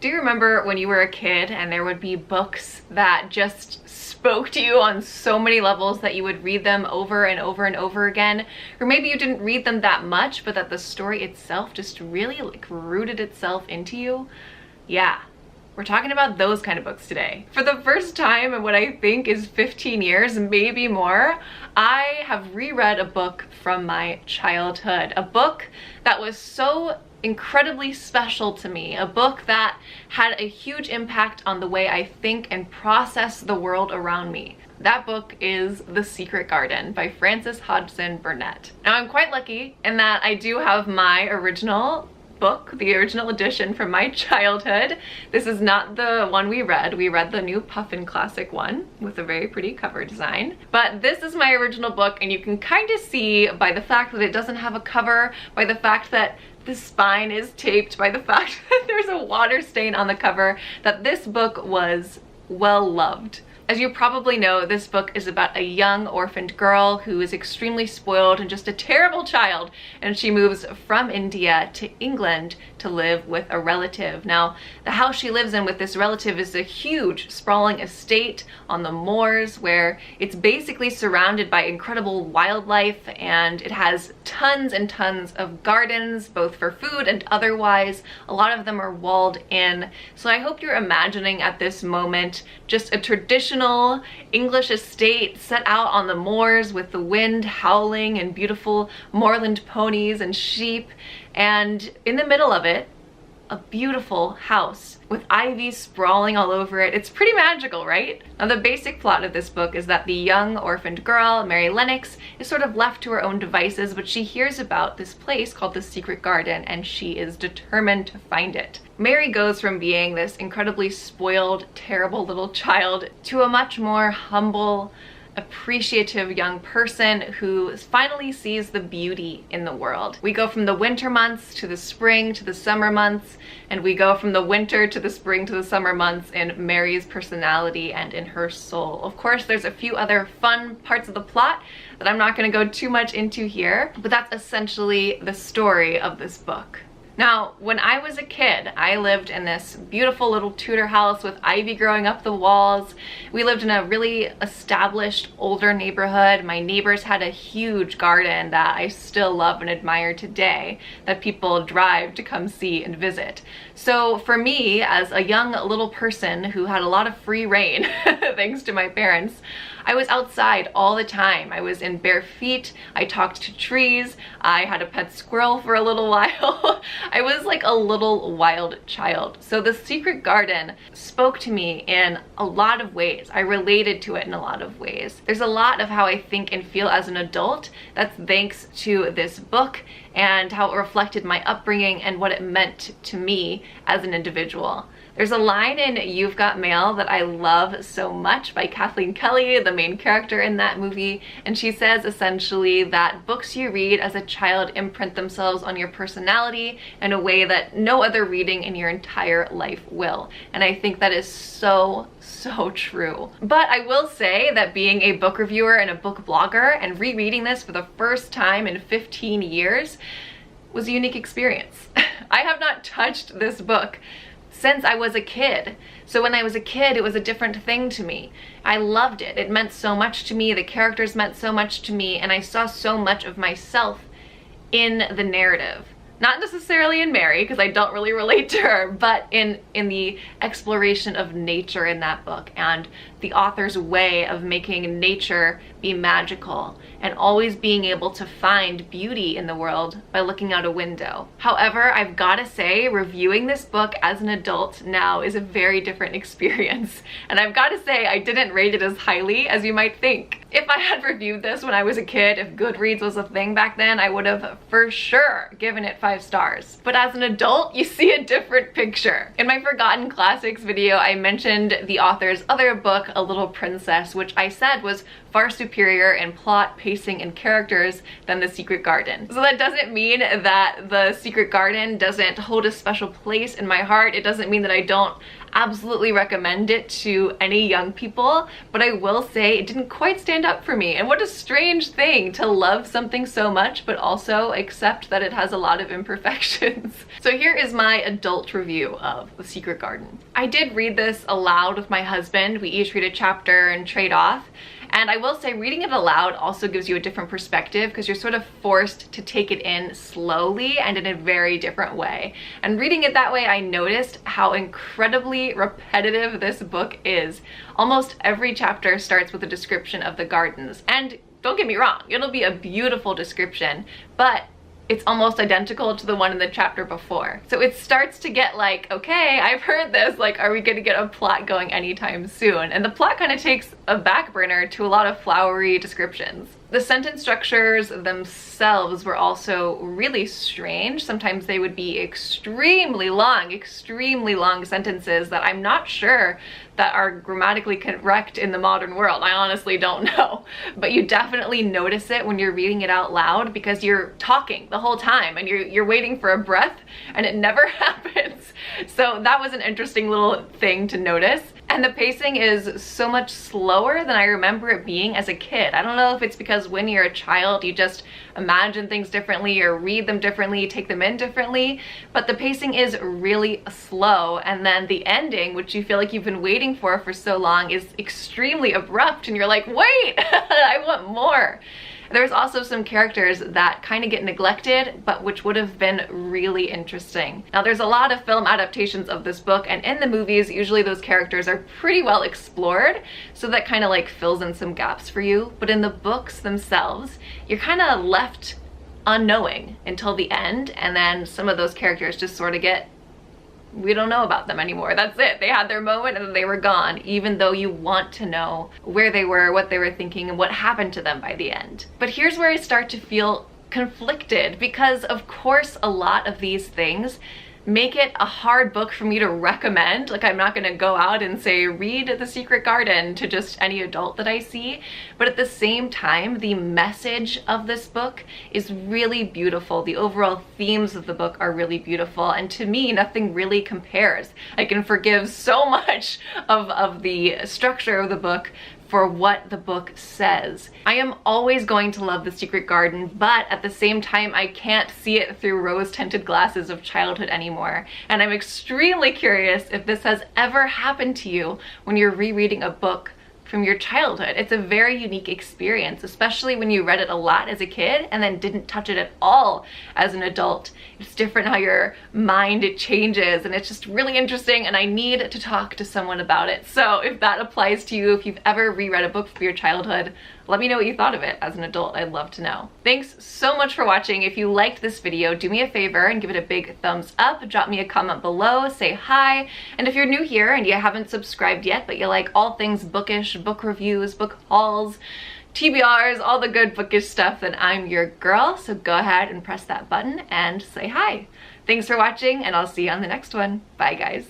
Do you remember when you were a kid and there would be books that just spoke to you on so many levels that you would read them over and over and over again? Or maybe you didn't read them that much, but that the story itself just really like rooted itself into you? Yeah, we're talking about those kind of books today. For the first time in what I think is 15 years, maybe more, I have reread a book from my childhood. A book that was so incredibly special to me, a book that had a huge impact on the way I think and process the world around me. That book is The Secret Garden by Frances Hodgson Burnett. Now, I'm quite lucky in that I do have my original book, the original edition from my childhood. This is not the one we read. We read the new Puffin Classic one with a very pretty cover design. But this is my original book, and you can kind of see by the fact that it doesn't have a cover, by the fact that the spine is taped, by the fact that there's a water stain on the cover, that this book was well loved. As you probably know, this book is about a young orphaned girl who is extremely spoiled and just a terrible child, and she moves from India to England to live with a relative. Now, the house she lives in with this relative is a huge, sprawling estate on the moors where it's basically surrounded by incredible wildlife, and it has tons and tons of gardens, both for food and otherwise. A lot of them are walled in. So I hope you're imagining at this moment just a traditional English estate set out on the moors with the wind howling and beautiful moorland ponies and sheep, and in the middle of it, a beautiful house with ivy sprawling all over it. It's pretty magical, right? Now, the basic plot of this book is that the young orphaned girl, Mary Lennox, is sort of left to her own devices, but she hears about this place called the Secret Garden, and she is determined to find it. Mary goes from being this incredibly spoiled, terrible little child to a much more humble, appreciative young person who finally sees the beauty in the world. We go from the winter months to the spring to the summer months, and we go from the winter to the spring to the summer months in Mary's personality and in her soul. Of course, there's a few other fun parts of the plot that I'm not going to go too much into here, but that's essentially the story of this book. Now, when I was a kid, I lived in this beautiful little Tudor house with ivy growing up the walls. We lived in a really established, older neighborhood. My neighbors had a huge garden that I still love and admire today, that people drive to come see and visit. So for me, as a young little person who had a lot of free reign, thanks to my parents, I was outside all the time. I was in bare feet, I talked to trees, I had a pet squirrel for a little while. I was like a little wild child. So The Secret Garden spoke to me in a lot of ways. I related to it in a lot of ways. There's a lot of how I think and feel as an adult that's thanks to this book and how it reflected my upbringing and what it meant to me as an individual. There's a line in You've Got Mail that I love so much by Kathleen Kelly, the main character in that movie, and she says essentially that books you read as a child imprint themselves on your personality in a way that no other reading in your entire life will. And I think that is so true. But I will say that being a book reviewer and a book blogger and rereading this for the first time in 15 years was a unique experience. I have not touched this book since I was a kid. So when I was a kid, it was a different thing to me. I loved it. It meant so much to me. The characters meant so much to me, and I saw so much of myself in the narrative. Not necessarily in Mary, because I don't really relate to her, but in the exploration of nature in that book and the author's way of making nature be magical and always being able to find beauty in the world by looking out a window. However, I've got to say, reviewing this book as an adult now is a very different experience. And I've got to say, I didn't rate it as highly as you might think. If I had reviewed this when I was a kid, if Goodreads was a thing back then, I would have for sure given it 5 stars. But as an adult, you see a different picture. In my Forgotten Classics video, I mentioned the author's other book, A Little Princess, which I said was far superior in plot, pacing, and characters than The Secret Garden. So that doesn't mean that The Secret Garden doesn't hold a special place in my heart. It doesn't mean that I don't absolutely recommend it to any young people, but I will say it didn't quite stand up for me. And what a strange thing to love something so much, but also accept that it has a lot of imperfections. So here is my adult review of The Secret Garden. I did read this aloud with my husband. We each read a chapter and trade off. And I will say reading it aloud also gives you a different perspective because you're sort of forced to take it in slowly and in a very different way. And reading it that way, I noticed how incredibly repetitive this book is. Almost every chapter starts with a description of the gardens. And don't get me wrong, it'll be a beautiful description, but it's almost identical to the one in the chapter before. So it starts to get like, okay, I've heard this, like, are we gonna get a plot going anytime soon? And the plot kind of takes a back burner to a lot of flowery descriptions. The sentence structures themselves were also really strange. Sometimes they would be extremely long sentences that I'm not sure that are grammatically correct in the modern world. I honestly don't know. But you definitely notice it when you're reading it out loud because you're talking the whole time and you're waiting for a breath and it never happens. So that was an interesting little thing to notice. And the pacing is so much slower than I remember it being as a kid. I don't know if it's because when you're a child, you just imagine things differently or read them differently, take them in differently, but the pacing is really slow. And then the ending, which you feel like you've been waiting for so long, is extremely abrupt and you're like, wait, I want more. There's also some characters that kind of get neglected, but which would have been really interesting. Now, there's a lot of film adaptations of this book, and in the movies, usually those characters are pretty well explored, so that kind of like fills in some gaps for you. But in the books themselves, you're kind of left unknowing until the end, and then some of those characters just sort of get, we don't know about them anymore. That's it. They had their moment and then they were gone, even though you want to know where they were, what they were thinking, and what happened to them by the end. But here's where I start to feel conflicted because, of course, a lot of these things make it a hard book for me to recommend. Like, I'm not gonna go out and say read The Secret Garden to just any adult that I see, but at the same time, the message of this book is really beautiful. The overall themes of the book are really beautiful, and to me, nothing really compares. I can forgive so much of the structure of the book for what the book says. I am always going to love The Secret Garden, but at the same time, I can't see it through rose-tinted glasses of childhood anymore. And I'm extremely curious if this has ever happened to you when you're rereading a book from your childhood. It's a very unique experience, especially when you read it a lot as a kid and then didn't touch it at all as an adult. It's different how your mind changes, and it's just really interesting, and I need to talk to someone about it. So if that applies to you, if you've ever reread a book from your childhood, let me know what you thought of it as an adult. I'd love to know. Thanks so much for watching. If you liked this video, do me a favor and give it a big thumbs up. Drop me a comment below, say hi. And if you're new here and you haven't subscribed yet, but you like all things bookish, book reviews, book hauls, TBRs, all the good bookish stuff, then I'm your girl. So go ahead and press that button and say hi. Thanks for watching, and I'll see you on the next one. Bye, guys.